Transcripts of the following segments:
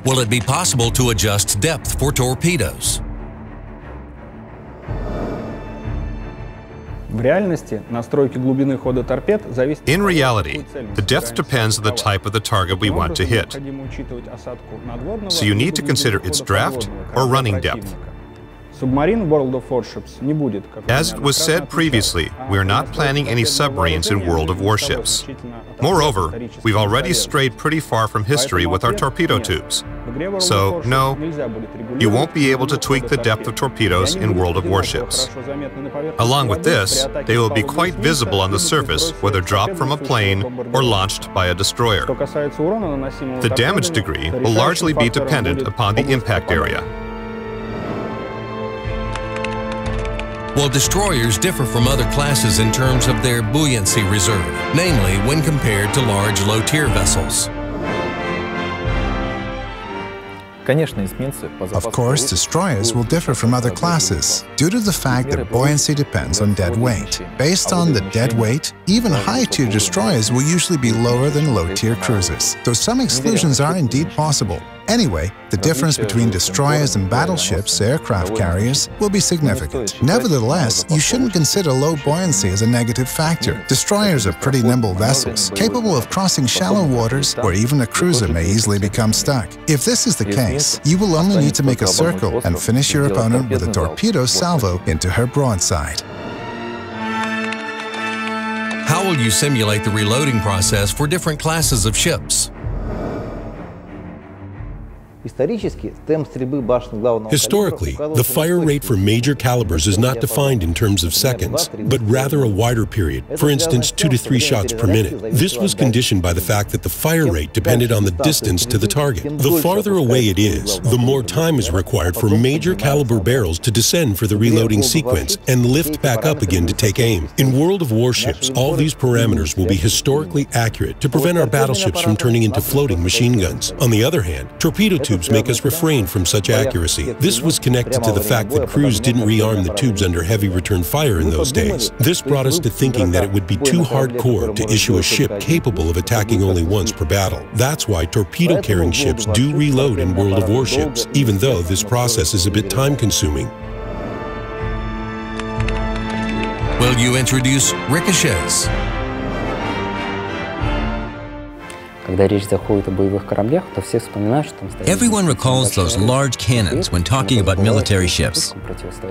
Will it be possible to adjust depth for torpedoes? In reality, the depth depends on the type of the target we want to hit. So you need to consider its draft or running depth. As was said previously, we are not planning any submarines in World of Warships. Moreover, we've already strayed pretty far from history with our torpedo tubes. So, no, you won't be able to tweak the depth of torpedoes in World of Warships. Along with this, they will be quite visible on the surface, whether dropped from a plane or launched by a destroyer. The damage degree will largely be dependent upon the impact area. While destroyers differ from other classes in terms of their buoyancy reserve, namely when compared to large low-tier vessels. Of course, destroyers will differ from other classes due to the fact that buoyancy depends on dead weight. Based on the dead weight, even high-tier destroyers will usually be lower than low-tier cruisers, though some exclusions are indeed possible. Anyway, the difference between destroyers and battleships, aircraft carriers, will be significant. Nevertheless, you shouldn't consider low buoyancy as a negative factor. Destroyers are pretty nimble vessels, capable of crossing shallow waters where even a cruiser may easily become stuck. If this is the case, you will only need to make a circle and finish your opponent with a torpedo salvo into her broadside. How will you simulate the reloading process for different classes of ships? Historically, the fire rate for major calibers is not defined in terms of seconds, but rather a wider period, for instance 2 to 3 shots per minute. This was conditioned by the fact that the fire rate depended on the distance to the target. The farther away it is, the more time is required for major caliber barrels to descend for the reloading sequence and lift back up again to take aim. In World of Warships, all these parameters will be historically accurate to prevent our battleships from turning into floating machine guns. On the other hand, torpedo tubes make us refrain from such accuracy. This was connected to the fact that crews didn't rearm the tubes under heavy return fire in those days. This brought us to thinking that it would be too hardcore to issue a ship capable of attacking only once per battle. That's why torpedo-carrying ships do reload in World of Warships, even though this process is a bit time-consuming. Will you introduce ricochets? Everyone recalls those large cannons when talking about military ships.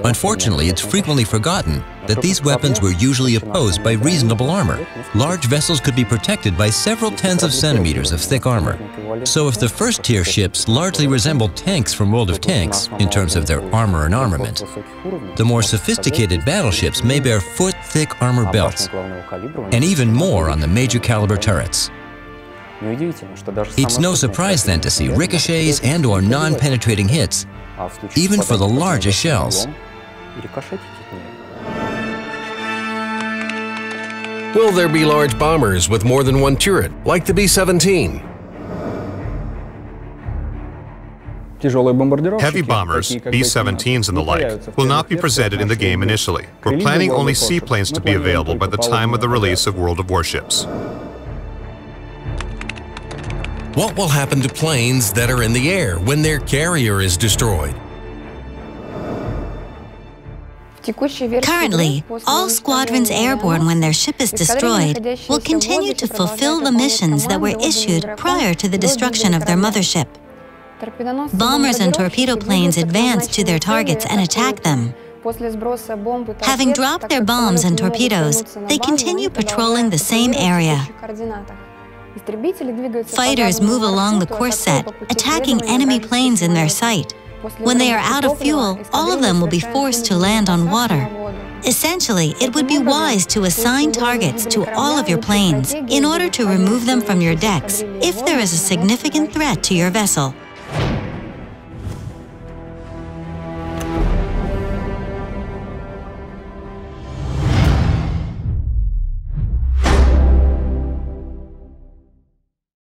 Unfortunately, it's frequently forgotten that these weapons were usually opposed by reasonable armor. Large vessels could be protected by several tens of centimeters of thick armor. So if the first-tier ships largely resembled tanks from World of Tanks in terms of their armor and armament, the more sophisticated battleships may bear foot-thick armor belts, and even more on the major caliber turrets. It's no surprise then to see ricochets and/or non-penetrating hits, even for the largest shells. Will there be large bombers with more than one turret, like the B-17? Heavy bombers, B-17s and the like, will not be presented in the game initially. We're planning only seaplanes to be available by the time of the release of World of Warships. What will happen to planes that are in the air when their carrier is destroyed? Currently, all squadrons airborne when their ship is destroyed will continue to fulfill the missions that were issued prior to the destruction of their mothership. Bombers and torpedo planes advance to their targets and attack them. Having dropped their bombs and torpedoes, they continue patrolling the same area. Fighters move along the course set, attacking enemy planes in their sight. When they are out of fuel, all of them will be forced to land on water. Essentially, it would be wise to assign targets to all of your planes in order to remove them from your decks if there is a significant threat to your vessel.